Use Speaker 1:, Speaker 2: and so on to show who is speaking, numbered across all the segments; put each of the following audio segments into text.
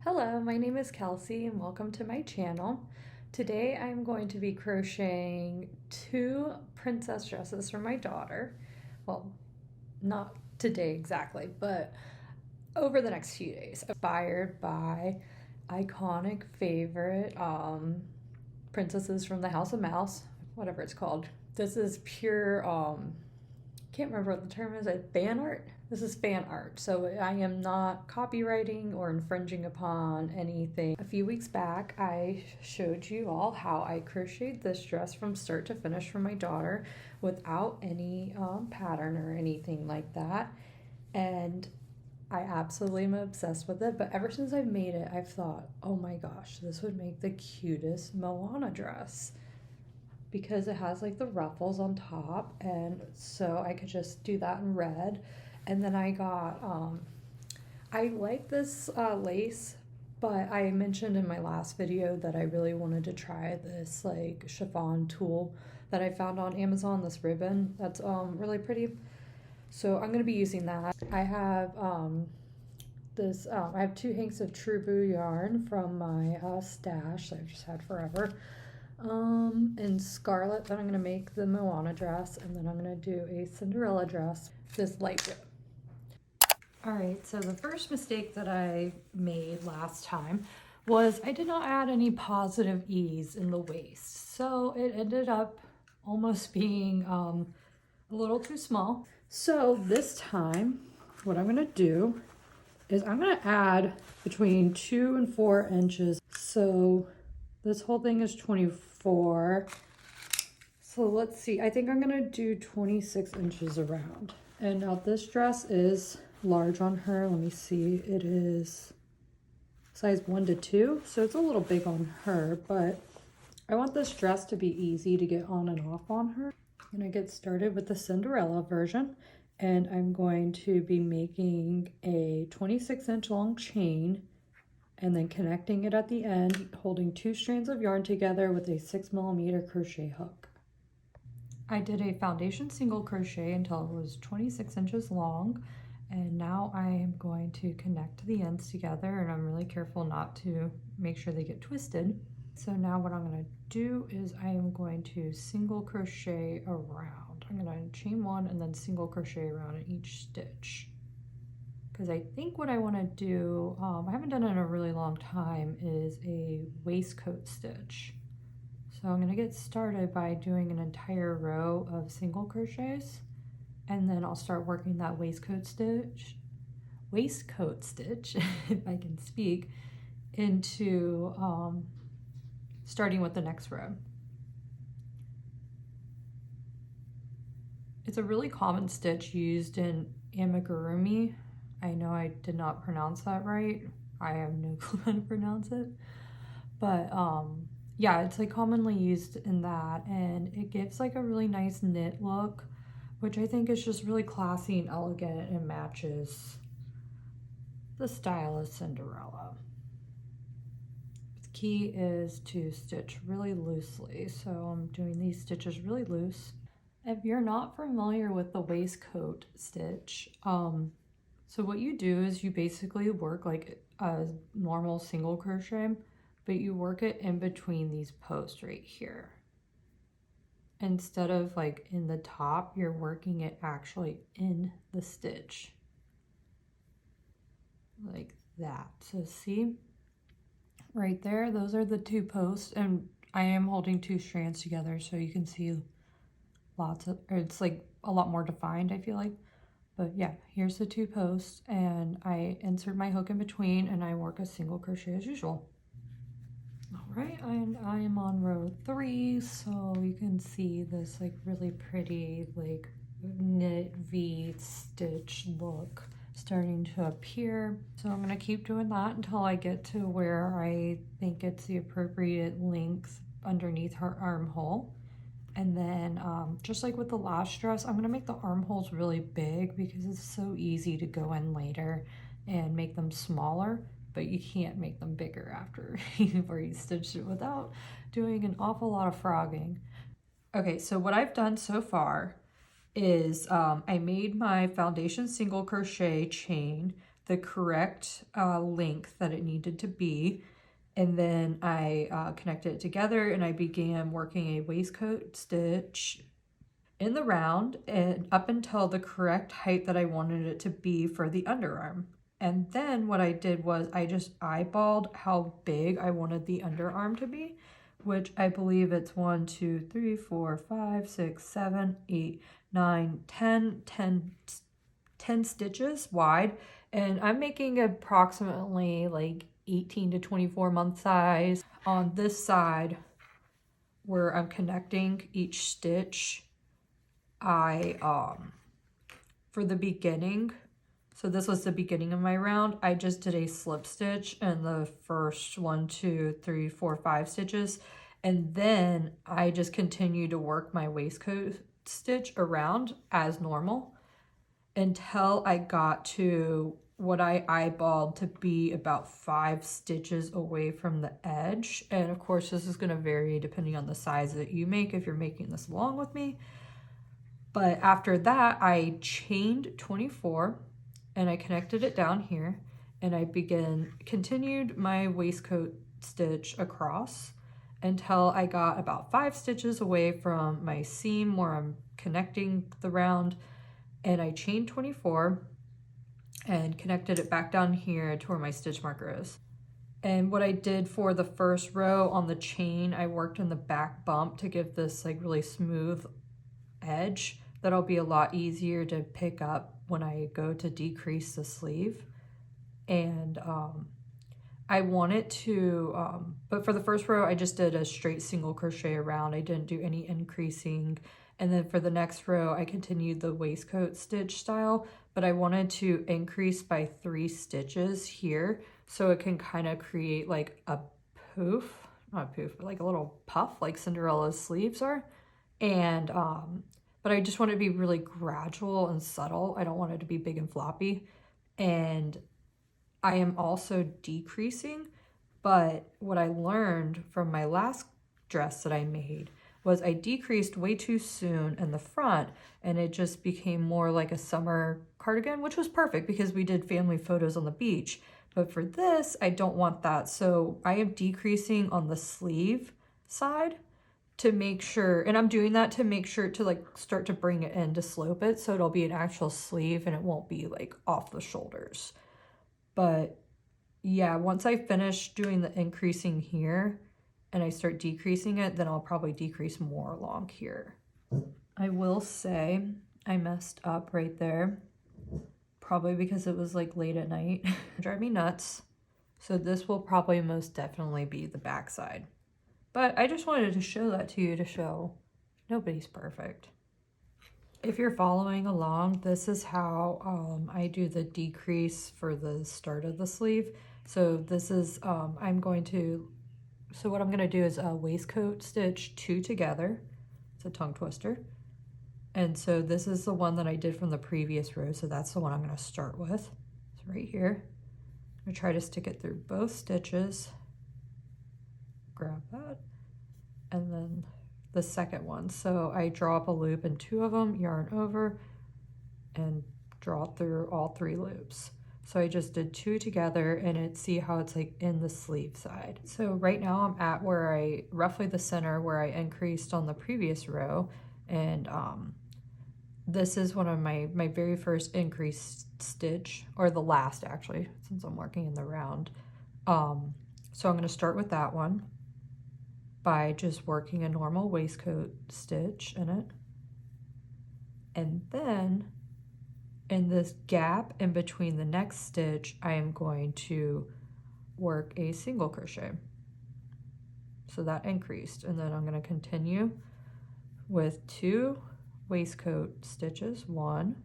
Speaker 1: Hello, my name is Kelsey and welcome to my channel. Today I'm going to be crocheting two princess dresses for my daughter. Well, not today exactly, but over the next few days. Inspired by iconic favorite princesses from the House of Mouse, whatever it's called. This is pure can't remember what the term is, fan art? This is fan art, so I am not copywriting or infringing upon anything. A few weeks back, I showed you all how I crocheted this dress from start to finish for my daughter without any pattern or anything like that. And I absolutely am obsessed with it, but ever since I've made it, I've thought, oh my gosh, this would make the cutest Moana dress, because it has like the ruffles on top, and so I could just do that in red. And then I got I like this lace, but I mentioned in my last video that I really wanted to try this like chiffon tulle that I found on Amazon, this ribbon that's really pretty. So I'm going to be using that. I have I have 2 hanks of Turboo yarn from my stash that I've just had forever. And scarlet that I'm going to make the Moana dress, and then I'm going to do a Cinderella dress, this light blue. Alright, so the first mistake that I made last time was I did not add any positive ease in the waist. So it ended up almost being a little too small. So this time, what I'm going to do is I'm going to add between 2 and 4 inches. So this whole thing is 24. So let's see, I think I'm going to do 26 inches around. And now this dress is large on her. Let me see, it is size 1 to 2, so it's a little big on her, but I want this dress to be easy to get on and off on her. I'm going to get started with the Cinderella version, and I'm going to be making a 26-inch long chain and then connecting it at the end, holding 2 strands of yarn together with a 6mm crochet hook. I did a foundation single crochet until it was 26 inches long, and now I am going to connect the ends together, and I'm really careful not to make sure they get twisted. So now what I'm going to do is I am going to single crochet around. I'm going to chain 1 and then single crochet around in each stitch. Because I think what I want to do, I haven't done it in a really long time, is a waistcoat stitch. So I'm going to get started by doing an entire row of single crochets, and then I'll start working that waistcoat stitch, if I can speak, into starting with the next row. It's a really common stitch used in amigurumi. I know I did not pronounce that right. I have no clue how to pronounce it. But yeah, it's like commonly used in that, and it gives like a really nice knit look, which I think is just really classy and elegant and matches the style of Cinderella. The key is to stitch really loosely, so I'm doing these stitches really loose. If you're not familiar with the waistcoat stitch, so what you do is you basically work like a normal single crochet, but you work it in between these posts right here. Instead of like in the top, you're working it actually in the stitch. Like that. So see, right there, those are the 2 posts, and I am holding 2 strands together, so you can see lots of, or it's like a lot more defined, I feel like. But yeah, here's the 2 posts, and I insert my hook in between, and I work a single crochet as usual. All right, and I am on row 3, so you can see this like really pretty like knit V stitch look starting to appear. So I'm going to keep doing that until I get to where I think it's the appropriate length underneath her armhole. And then just like with the last dress, I'm going to make the armholes really big because it's so easy to go in later and make them smaller, but you can't make them bigger after you've already stitched it without doing an awful lot of frogging. Okay, so what I've done so far is I made my foundation single crochet chain the correct length that it needed to be. And then I connected it together and I began working a waistcoat stitch in the round and up until the correct height that I wanted it to be for the underarm. And then what I did was I just eyeballed how big I wanted the underarm to be, which I believe it's 1, 2, 3, 4, 5, 6, 7, 8, 9, 10 stitches wide. And I'm making approximately like 18 to 24 month size. On this side where I'm connecting each stitch, for the beginning, so this was the beginning of my round, I just did a slip stitch in the first 1, 2, 3, 4, 5 stitches, and then I just continued to work my waistcoat stitch around as normal until I got to what I eyeballed to be about 5 stitches away from the edge. And of course this is going to vary depending on the size that you make if you're making this along with me. But after that, I chained 24 and I connected it down here and I continued my waistcoat stitch across until I got about 5 stitches away from my seam where I'm connecting the round, and I chained 24 and connected it back down here to where my stitch marker is. And what I did for the first row on the chain, I worked in the back bump to give this like really smooth edge that'll be a lot easier to pick up when I go to decrease the sleeve. And I wanted to, but for the first row I just did a straight single crochet around. I didn't do any increasing. And then for the next row I continued the waistcoat stitch style, but I wanted to increase by 3 stitches here so it can kind of create like a poof, not a poof, but like a little puff like Cinderella's sleeves are. And but I just want it to be really gradual and subtle. I don't want it to be big and floppy. And I am also decreasing, but what I learned from my last dress that I made was I decreased way too soon in the front and it just became more like a summer cardigan, which was perfect because we did family photos on the beach. But for this, I don't want that. So I am decreasing on the sleeve side to make sure, and I'm doing that to make sure to like start to bring it in to slope it so it'll be an actual sleeve and it won't be like off the shoulders. But yeah, once I finish doing the increasing here and I start decreasing it, then I'll probably decrease more along here. I will say I messed up right there, probably because it was like late at night. Drive me nuts. So this will probably most definitely be the back side. But I just wanted to show that to you to show nobody's perfect. If you're following along, this is how I do the decrease for the start of the sleeve. So this is, so what I'm going to do is a waistcoat stitch 2 together. It's a tongue twister. And so this is the one that I did from the previous row. So that's the one I'm going to start with. It's right here. I'm going to try to stick it through both stitches. Grab that, and then the second one. So I draw up a loop in 2 of them, yarn over, and draw through all 3 loops. So I just did 2 together, and see how it's like in the sleeve side. So right now I'm at where roughly the center where I increased on the previous row, and this is one of my very first increased stitch, or the last actually, since I'm working in the round. So I'm going to start with that one by just working a normal waistcoat stitch in it. And then in this gap in between the next stitch, I am going to work a single crochet. So that increased, and then I'm going to continue with 2 waistcoat stitches, 1,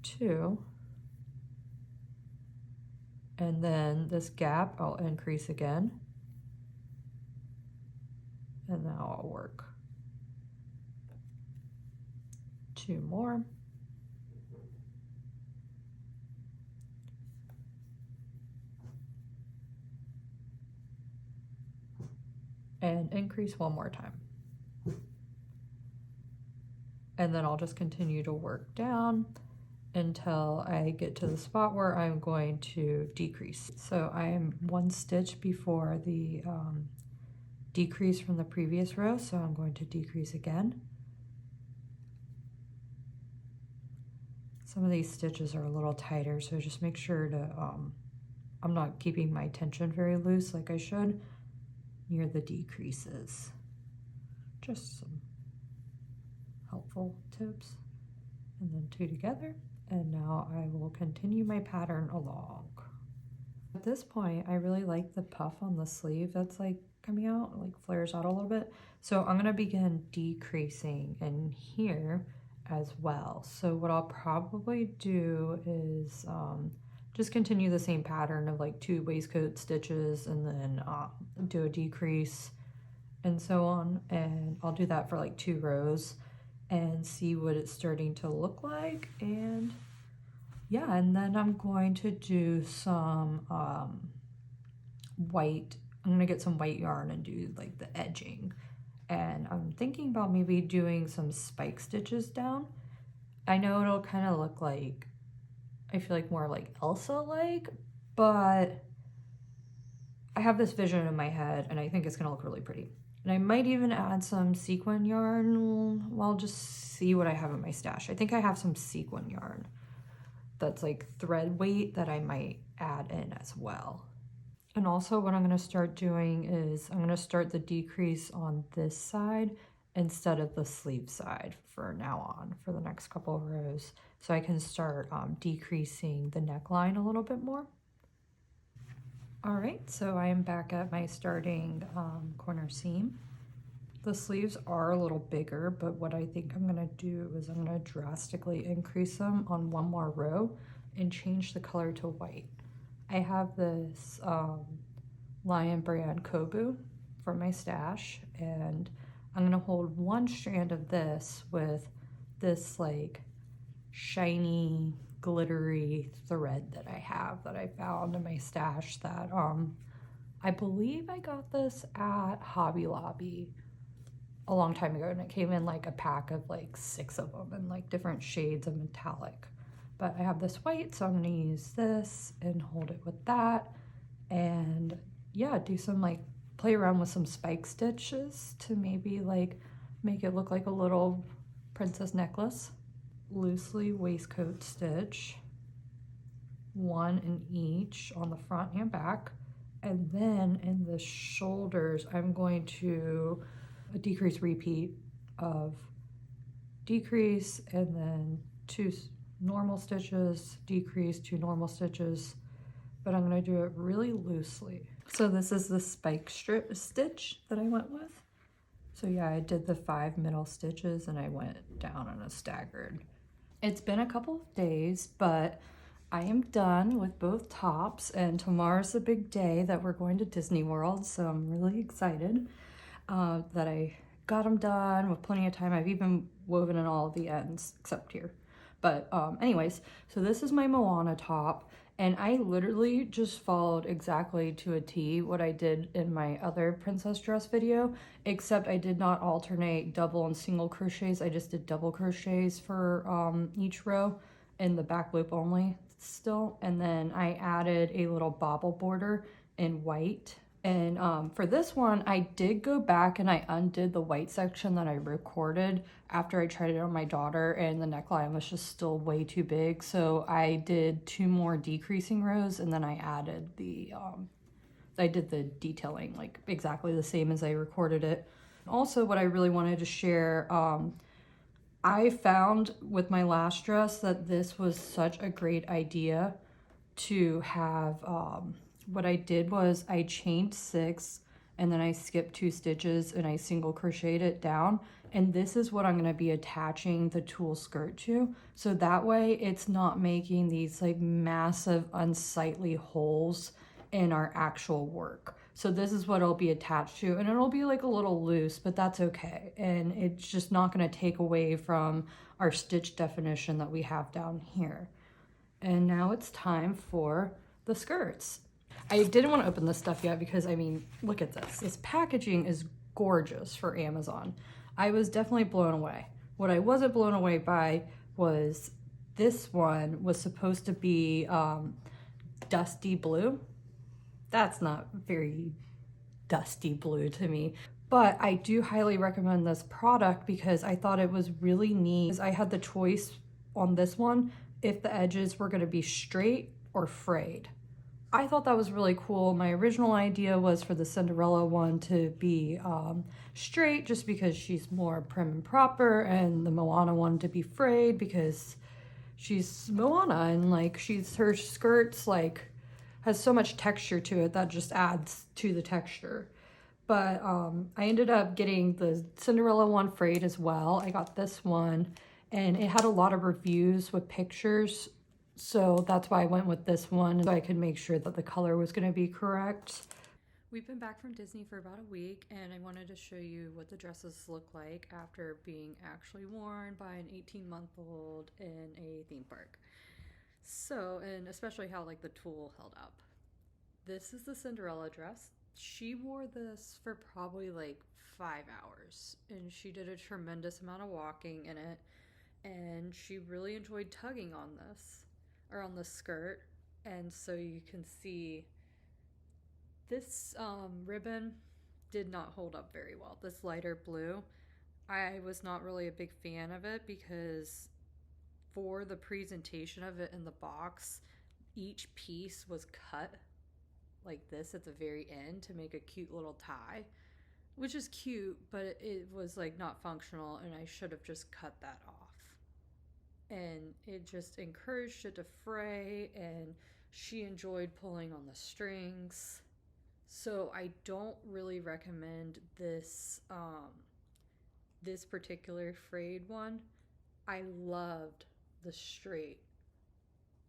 Speaker 1: 2, and then this gap I'll increase again. And now I'll work 2 more. And increase 1 more time. And then I'll just continue to work down until I get to the spot where I'm going to decrease. So I am 1 stitch before the decrease from the previous row, so I'm going to decrease again. Some of these stitches are a little tighter, so just make sure to, I'm not keeping my tension very loose like I should near the decreases. Just some helpful tips. And then 2 together, and now I will continue my pattern along. At this point, I really like the puff on the sleeve that's like coming out, like flares out a little bit. So I'm gonna begin decreasing in here as well. So what I'll probably do is just continue the same pattern of like 2 waistcoat stitches and then do a decrease and so on. And I'll do that for like 2 rows and see what it's starting to look like. And yeah, and then I'm going to do some white. I'm gonna get some white yarn and do like the edging. And I'm thinking about maybe doing some spike stitches down. I know it'll kind of look like, I feel like more like Elsa-like, but I have this vision in my head and I think it's gonna look really pretty. And I might even add some sequin yarn. Well, just see what I have in my stash. I think I have some sequin yarn that's like thread weight that I might add in as well. And also what I'm gonna start doing is I'm gonna start the decrease on this side instead of the sleeve side for now on, for the next couple of rows. So I can start decreasing the neckline a little bit more. All right, so I am back at my starting corner seam. The sleeves are a little bigger, but what I think I'm gonna do is I'm gonna drastically increase them on 1 more row and change the color to white. I have this Lion Brand Turboo from my stash, and I'm gonna hold 1 strand of this with this like shiny, glittery thread that I have that I found in my stash that I believe I got this at Hobby Lobby a long time ago, and it came in like a pack of like 6 of them in like different shades of metallic. But I have this white, so I'm gonna use this and hold it with that, and yeah, do some like play around with some spike stitches to maybe like make it look like a little princess necklace. Loosely waistcoat stitch, 1 in each on the front and back, and then in the shoulders I'm going to a decrease repeat of decrease and then 2 normal stitches, decrease, 2 normal stitches, but I'm going to do it really loosely. So this is the spike strip stitch that I went with. So yeah, I did the 5 middle stitches and I went down on a staggered. It's been a couple of days, but I am done with both tops, and tomorrow's the big day that we're going to Disney World, so I'm really excited that I got them done with plenty of time. I've even woven in all of the ends except here. But anyways, so this is my Moana top, and I literally just followed exactly to a T what I did in my other princess dress video, except I did not alternate double and single crochets. I just did double crochets for each row in the back loop only still, and then I added a little bobble border in white. And for this one, I did go back and I undid the white section that I recorded after I tried it on my daughter, and the neckline was just still way too big. So I did 2 more decreasing rows, and then I added the, I did the detailing like exactly the same as I recorded it. Also, what I really wanted to share, I found with my last dress that this was such a great idea to have, what I did was I chained 6 and then I skipped 2 stitches and I single crocheted it down. And this is what I'm going to be attaching the tulle skirt to. So that way it's not making these like massive unsightly holes in our actual work. So this is what it'll be attached to, and it'll be like a little loose, but that's okay. And it's just not going to take away from our stitch definition that we have down here. And now it's time for the skirts. I didn't want to open this stuff yet because, I mean, look at this. This packaging is gorgeous for Amazon. I was definitely blown away. What I wasn't blown away by was this one was supposed to be dusty blue. That's not very dusty blue to me. But I do highly recommend this product because I thought it was really neat. I had the choice on this one if the edges were going to be straight or frayed. I thought that was really cool. My original idea was for the Cinderella one to be straight just because she's more prim and proper, and the Moana one to be frayed because she's Moana and like her skirt's like has so much texture to it that just adds to the texture. But I ended up getting the Cinderella one frayed as well. I got this one and it had a lot of reviews with pictures. So that's why I went with this one, so I could make sure that the color was going to be correct. We've been back from Disney for about a week, and I wanted to show you what the dresses look like after being actually worn by an 18-month-old in a theme park. So, and especially how like the tulle held up. This is the Cinderella dress. She wore this for probably like 5 hours, and she did a tremendous amount of walking in it, and she really enjoyed tugging on this, or on the skirt. And so you can see this ribbon did not hold up very well. This lighter blue, I was not really a big fan of it because for the presentation of it in the box, each piece was cut like this at the very end to make a cute little tie, which is cute, but it was like not functional, and I should have just cut that off. And it just encouraged it to fray, and she enjoyed pulling on the strings. So I don't really recommend this this particular frayed one. I loved the straight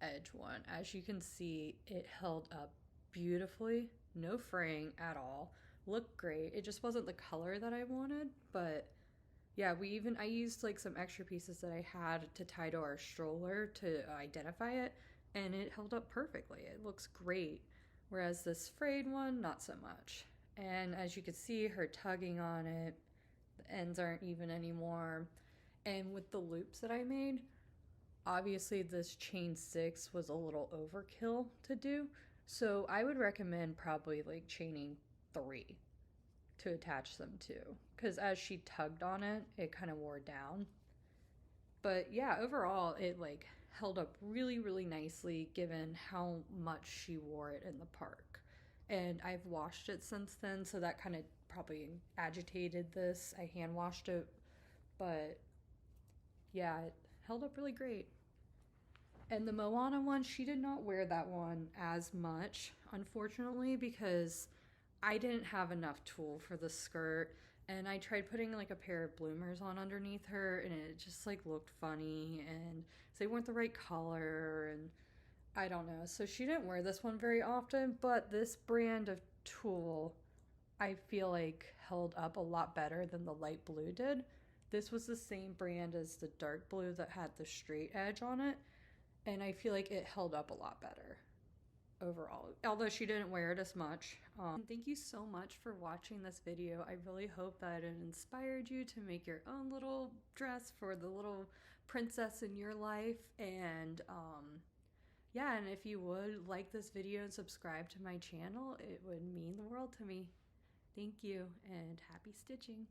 Speaker 1: edge one. As you can see, it held up beautifully, no fraying at all, looked great. It just wasn't the color that I wanted, but yeah, I used like some extra pieces that I had to tie to our stroller to identify it, and it held up perfectly. It looks great. Whereas this frayed one, not so much. And as you can see, her tugging on it, the ends aren't even anymore. And with the loops that I made, obviously this chain 6 was a little overkill to do. So I would recommend probably like chaining 3 to attach them to, because as she tugged on it, it kind of wore down. But yeah, overall it like held up really, really nicely given how much she wore it in the park. And I've washed it since then, so that kind of probably agitated this. I hand washed it, but yeah, it held up really great. And the Moana one, she did not wear that one as much, unfortunately, because I didn't have enough tulle for the skirt, and I tried putting like a pair of bloomers on underneath her, and it just like looked funny, and they weren't the right color, and I don't know. So she didn't wear this one very often, but this brand of tulle I feel like held up a lot better than the light blue did. This was the same brand as the dark blue that had the straight edge on it, and I feel like it held up a lot better overall, although she didn't wear it as much. Thank you so much for watching this video. I really hope that it inspired you to make your own little dress for the little princess in your life. And yeah, and if you would like this video and subscribe to my channel, it would mean the world to me. Thank you, and happy stitching.